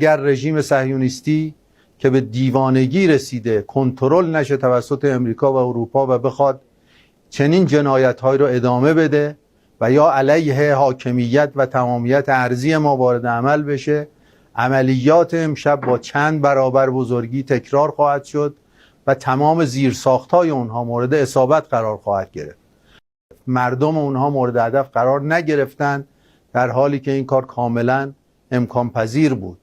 اگر رژیم صهیونیستی که به دیوانگی رسیده کنترل نشه توسط امریکا و اروپا و بخواد چنین جنایت‌هایی رو ادامه بده و یا علیه حاکمیت و تمامیت ارضی ما وارد عمل بشه، عملیات امشب با چند برابر بزرگی تکرار خواهد شد و تمام زیرساخت‌های اونها مورد اصابت قرار خواهد گرفت. مردم اونها مورد هدف قرار نگرفتن، در حالی که این کار کاملا امکان پذیر بود.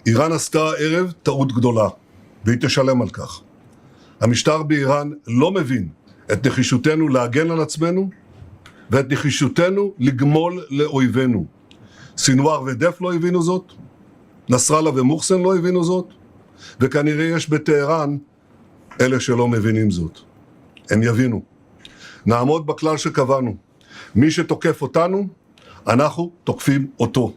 איראן עשתה הערב טעות גדולה, והיא תשלם על כך. המשטר באיראן לא מבין את נחישותנו להגן על עצמנו, ואת נחישותנו לגמול לאויבינו. סינואר ודף לא הבינו זאת, נסראללה ומוחסן לא הבינו זאת, וכנראה יש בטהרן אלה שלא מבינים זאת. הם יבינו. נעמוד בכלל שקבענו. מי שתוקף אותנו, אנחנו תוקפים אותו.